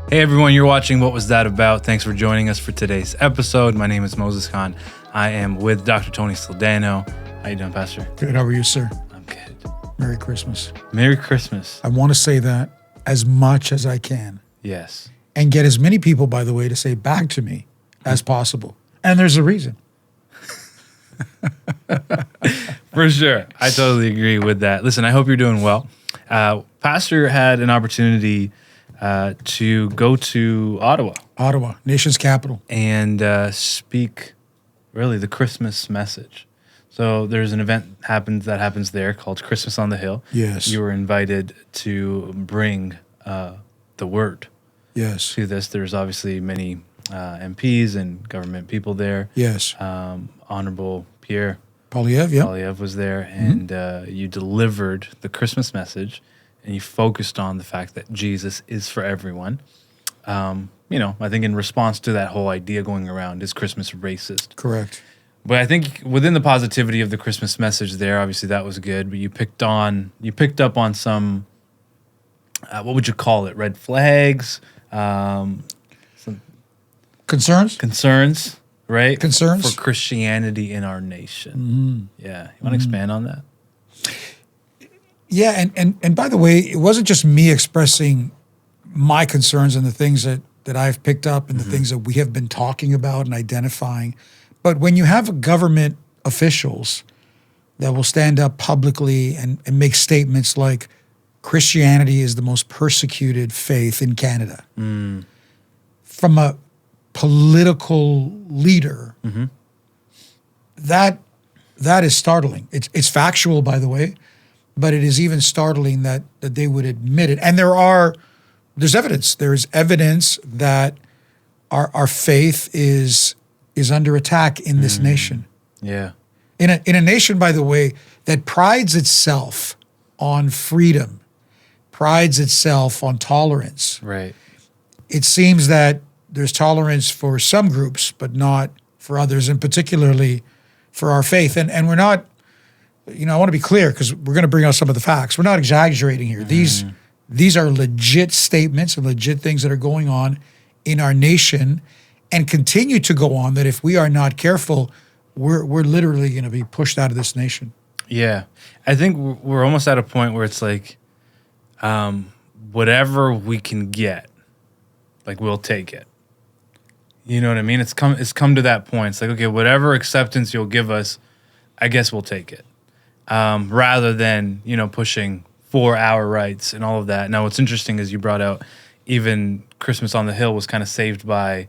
Hey everyone, you're watching What Was That About? Thanks for joining us for today's episode. My name is Moses Khan. I am with Dr. Tony Saldano. How you doing, Pastor? Good. How are you, sir? I'm good. Merry Christmas. Merry Christmas. I want to say that as much as I can. Yes. And get as many people, by the way, to say back to me as possible. And there's a reason. For sure. I totally agree with that. Listen, I hope you're doing well. Pastor had an opportunity to go to Ottawa, nation's capital. And speak really the Christmas message. So there's an event that happens there called Christmas on the Hill. Yes. You were invited to bring the word Yes. to this. There's obviously many MPs and government people there. Yes. Honorable Pierre Polyev, yeah. Polyev was there, and you delivered the Christmas message, and you focused on the fact that Jesus is for everyone. I think in response to that whole idea going around, is Christmas racist? Correct. But I think within the positivity of the Christmas message there, obviously that was good, but you picked up on some, what would you call it? Red flags? Some Concerns, right? Concerns? For Christianity in our nation. Mm-hmm. Yeah. You want to expand on that? Yeah, and by the way, it wasn't just me expressing my concerns and the things that I've picked up and the things that we have been talking about and identifying. But when you have government officials that will stand up publicly and make statements like Christianity is the most persecuted faith in Canada, from a political leader, that is startling. It's factual, by the way, but it is even startling that they would admit it. And there's evidence. There is evidence that our faith is under attack in this nation. Yeah. In a nation, by the way, that prides itself on freedom, prides itself on tolerance. Right. It seems that there's tolerance for some groups, but not for others, and particularly for our faith. And we're not, I want to be clear because we're going to bring out some of the facts. We're not exaggerating here. These are legit statements and legit things that are going on in our nation and continue to go on, that if we are not careful, we're literally going to be pushed out of this nation. Yeah. I think we're almost at a point where it's like, whatever we can get, like, we'll take it. You know what I mean? It's come to that point. It's like, okay, whatever acceptance you'll give us, I guess we'll take it. Rather than, pushing 4-hour rights and all of that. Now, what's interesting is you brought out even Christmas on the Hill was kind of saved by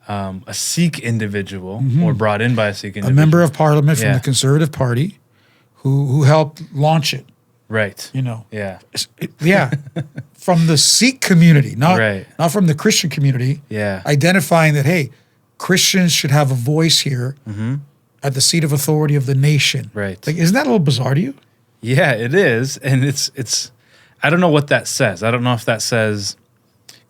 a Sikh individual, or brought in by a Sikh individual. A member of parliament from the Conservative Party who helped launch it. Right. Yeah. Yeah. From the Sikh community, not from the Christian community. Yeah. Identifying that, hey, Christians should have a voice here at the seat of authority of the nation. Right. Like, isn't that a little bizarre to you? Yeah, it is. And it's I don't know what that says. I don't know if that says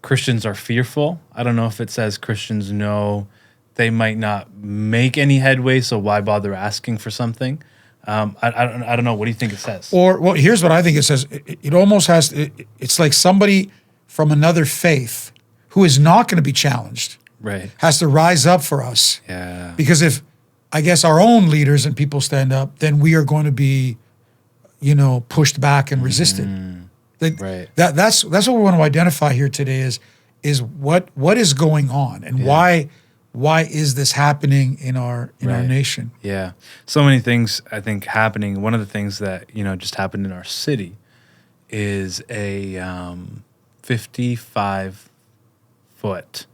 Christians are fearful. I don't know if it says Christians know they might not make any headway, so why bother asking for something? I don't know. What do you think it says? Well, here's what I think it says. It almost has, it's like somebody from another faith who is not going to be challenged, has to rise up for us. Yeah. Because if, I guess, our own leaders and people stand up, then we are going to be, pushed back and resisted. That's what we want to identify here today is what is going on and why is this happening in our nation? Yeah. So many things, I think, happening. One of the things that, just happened in our city is a 55-foot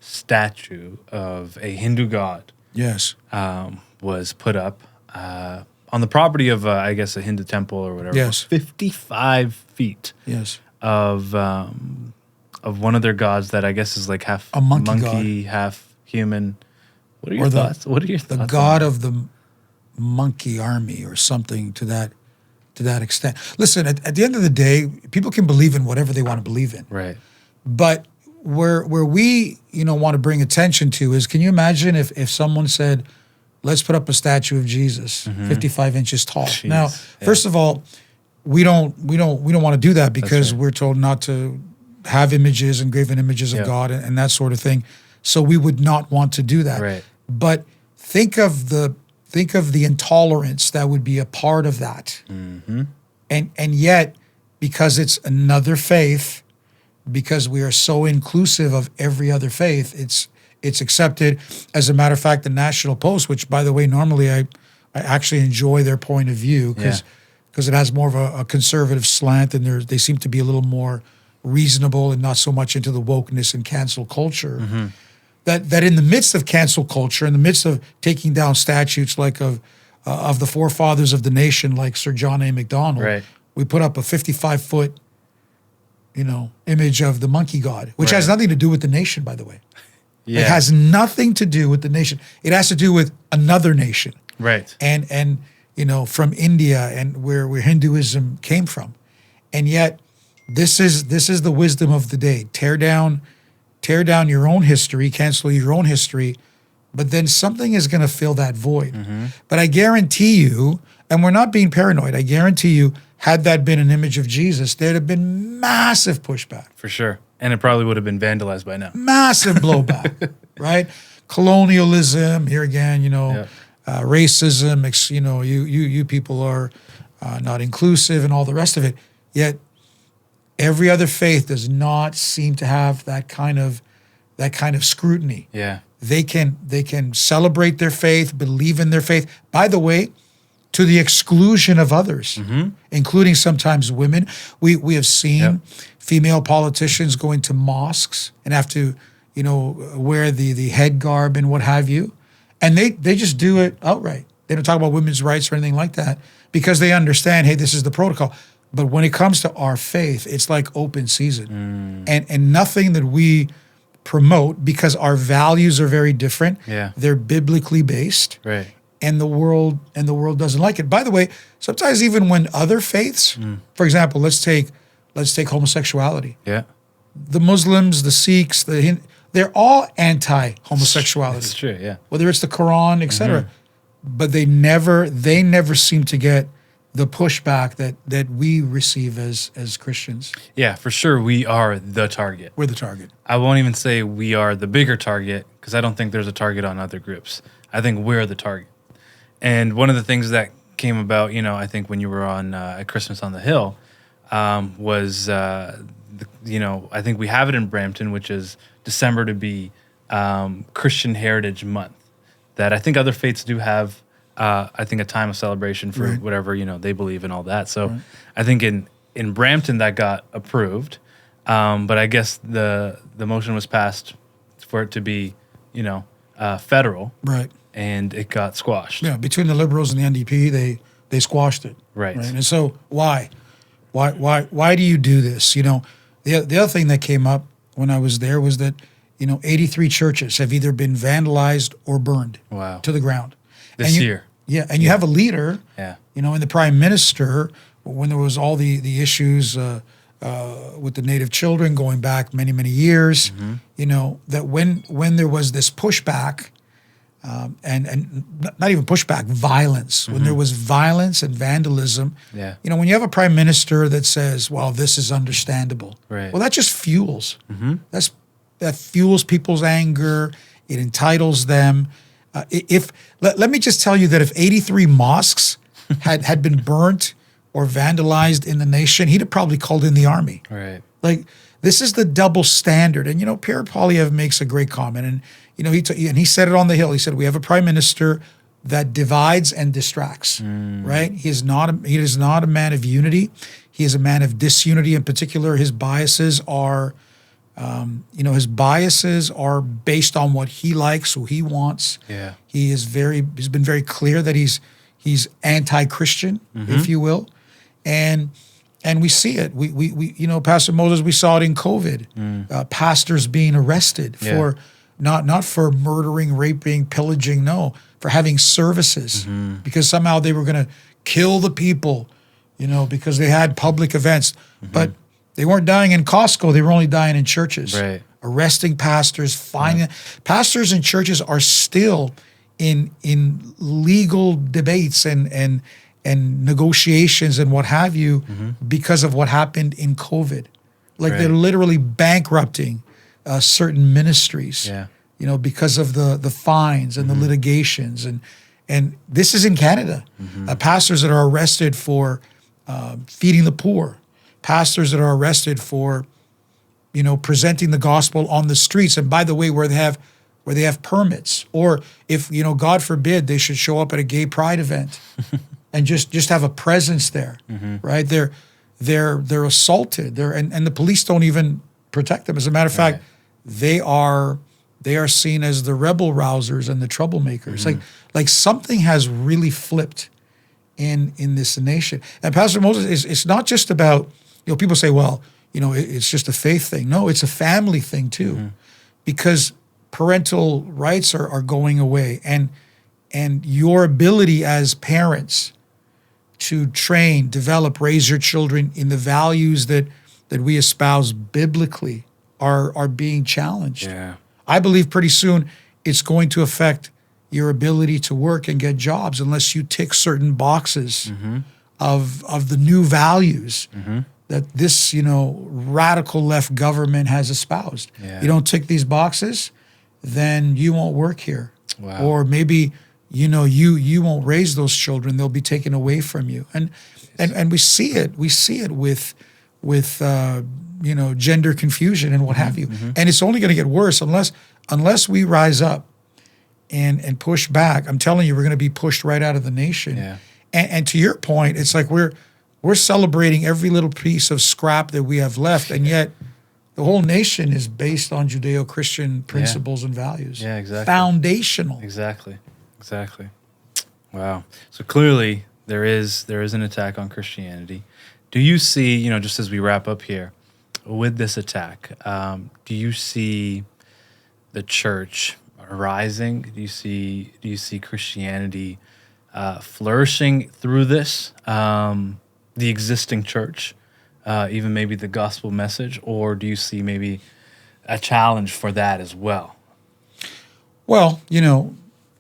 statue of a Hindu god. Yes. Was put up on the property of, I guess, a Hindu temple or whatever. Yes. 55 feet. Yes. Of one of their gods that I guess is like half a monkey half human. What are your thoughts? The god of the monkey army or something to that extent. Listen, at the end of the day, people can believe in whatever they want to believe in. Right. But where we want to bring attention to is, can you imagine if someone said, let's put up a statue of Jesus, 55 inches tall. Jeez, now, first of all, we don't want to do that because we're told not to have images and graven images of Yeah. God and that sort of thing. So we would not want to do that. Right. But think of the intolerance that would be a part of that. And yet, because it's another faith, because we are so inclusive of every other faith, it's accepted. As a matter of fact, the National Post, which by the way, normally I actually enjoy their point of view because it has more of a conservative slant, and they seem to be a little more reasonable and not so much into the wokeness and cancel culture. That in the midst of cancel culture, in the midst of taking down statutes like of the forefathers of the nation, like Sir John A. Macdonald, Right. we put up a 55-foot, image of the monkey god, which has Right. nothing to do with the nation, by the way. Yeah. It has nothing to do with the nation. It has to do with another nation, Right. and from India and where Hinduism came from, and yet this is the wisdom of the day. Tear down your own history, cancel your own history, but then something is going to fill that void. But I guarantee you, and we're not being paranoid, I guarantee you, had that been an image of Jesus, there'd have been massive pushback, For sure. And it probably would have been vandalized by now. massive blowback, right? Colonialism, here again, racism, you people are not inclusive and all the rest of it. Yet every other faith does not seem to have that kind of scrutiny. Yeah. They can celebrate their faith, believe in their faith. By the way, to the exclusion of others, including sometimes women. We have seen female politicians go into mosques and have to, wear the head garb and what have you. And they just do it outright. They don't talk about women's rights or anything like that because they understand, hey, this is the protocol. But when it comes to our faith, it's like open season. And nothing that we promote, because our values are very different. Yeah. They're biblically based. Right. And the world doesn't like it. By the way, sometimes even when other faiths, for example, let's take homosexuality. Yeah. The Muslims, the Sikhs, they're all anti-homosexuality. That's true. Yeah. Whether it's the Quran, etc. But they never seem to get the pushback that we receive as Christians. Yeah, for sure. We are the target. We're the target. I won't even say we are the bigger target because I don't think there's a target on other groups. I think we're the target. And one of the things that came about, I think when you were on at Christmas on the Hill, was, I think we have it in Brampton, which is December to be Christian Heritage Month. That I think other faiths do have, I think, a time of celebration for whatever, they believe in all that. So I think in Brampton that got approved. But I guess the motion was passed for it to be, federal. Right. And it got squashed. Yeah, between the Liberals and the NDP, they squashed it. Right. And so why do you do this? The other thing that came up when I was there was that 83 churches have either been vandalized or burned to the ground This year. Yeah, and you have a leader. Yeah. And the prime minister, when there was all the issues with the native children going back many, many years, that when there was this pushback. And not even pushback, violence. When there was violence and vandalism, when you have a prime minister that says, "Well, this is understandable," right. Well, that just fuels. That fuels people's anger. It entitles them. Let me just tell you that if 83 mosques had been burnt or vandalized in the nation, he'd have probably called in the army. Right. Like, this is the double standard. And Pierre Poilievre makes a great comment, and he said it on the Hill. He said, we have a prime minister that divides and distracts, right? He is not a man of unity. He is a man of disunity. In particular, his biases are, his biases are based on what he likes, who he wants. Yeah. He's been very clear that he's anti-Christian, if you will, and we see it. We Pastor Moses, we saw it in COVID. Pastors being arrested for not for murdering, raping, pillaging, no, for having services because somehow they were going to kill the people, because they had public events. But they weren't dying in Costco. They were only dying in churches. Right. Arresting pastors, finding pastors and churches are still in legal debates and negotiations and what have you because of what happened in COVID. Like Right. they're literally bankrupting certain ministries. Yeah. You know, because of the fines and the litigations, and this is in Canada. Pastors that are arrested for feeding the poor, pastors that are arrested for, you know, presenting the gospel on the streets, and by the way, where they have permits, or if, you know, God forbid, they should show up at a gay pride event and just have a presence there, right? They're assaulted, and the police don't even protect them. As a matter of fact, they are seen as the rebel rousers and the troublemakers. Like something has really flipped in this nation. And Pastor Moses, it's not just about, you know, people say, well, you know, it's just a faith thing. No, it's a family thing too, because parental rights are going away, and your ability as parents to train, develop, raise your children in the values that we espouse biblically are being challenged. Yeah. I believe pretty soon it's going to affect your ability to work and get jobs unless you tick certain boxes of the new values that this, you know, radical left government has espoused. Yeah. You don't tick these boxes, then you won't work here. Wow. Or maybe, you know, you won't raise those children. They'll be taken away from you. And we see it. We see it with you know, gender confusion and what have you. And it's only going to get worse unless we rise up and push back. I'm telling you, we're going to be pushed right out of the nation. Yeah. And to your point, it's like we're celebrating every little piece of scrap that we have left, and yet the whole nation is based on Judeo-Christian principles and values. Yeah, exactly. Foundational. Exactly. Wow. So clearly there is an attack on Christianity. Do you see, you know, just as we wrap up here, with this attack, do you see the church rising? Do you see Christianity flourishing through this? The existing church, even maybe the gospel message, or do you see maybe a challenge for that as well? Well, you know,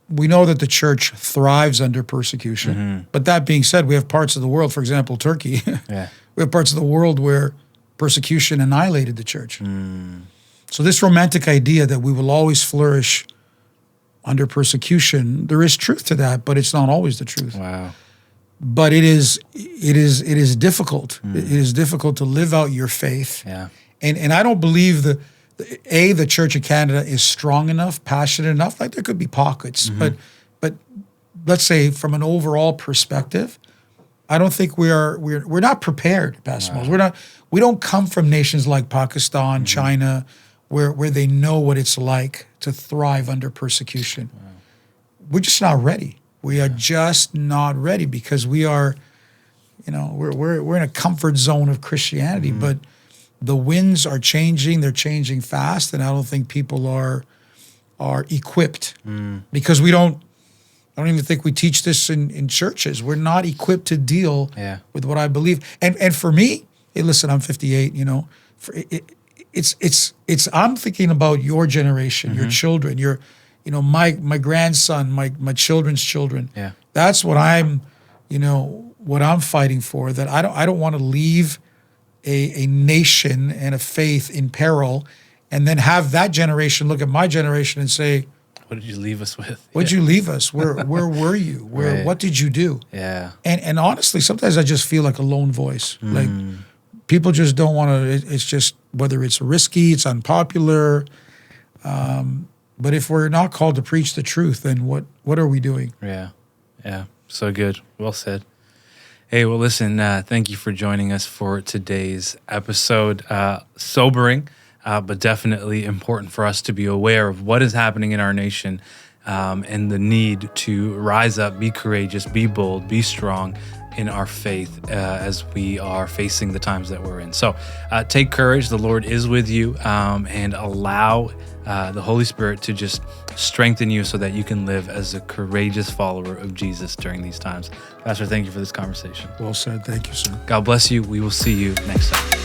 we know that the church thrives under persecution. But that being said, we have parts of the world, for example, Turkey. Yeah. We have parts of the world where persecution annihilated the church. So this romantic idea that we will always flourish under persecution, there is truth to that, but it's not always the truth. Wow. But it is difficult. It is difficult to live out your faith. Yeah. And I don't believe the Church of Canada is strong enough, passionate enough. Like there could be pockets, but let's say from an overall perspective, I don't think we're not prepared, Pastor Moses. We don't come from nations like Pakistan, China, where they know what it's like to thrive under persecution. We're just not ready. We are just not ready because we are, you know, we're in a comfort zone of Christianity, but the winds are changing. They're changing fast, and I don't think people are equipped because I don't even think we teach this in churches. We're not equipped to deal with what I believe. And for me, hey, listen, I'm 58. You know, it's I'm thinking about your generation, your children, my grandson, my children's children. Yeah. That's what I'm fighting for. That I don't want to leave a nation and a faith in peril, and then have that generation look at my generation and say, what did you leave us with? What'd you leave us? Where were you? What did you do? Yeah. And honestly, sometimes I just feel like a lone voice. Like people just don't want to. It's just whether it's risky, it's unpopular. But if we're not called to preach the truth, then what are we doing? Yeah. So good. Well said. Hey, well, listen. Thank you for joining us for today's episode. Sobering. But definitely important for us to be aware of what is happening in our nation and the need to rise up, be courageous, be bold, be strong in our faith as we are facing the times that we're in. So take courage. The Lord is with you, and allow the Holy Spirit to just strengthen you so that you can live as a courageous follower of Jesus during these times. Pastor, thank you for this conversation. Well said. Thank you, sir. God bless you. We will see you next time.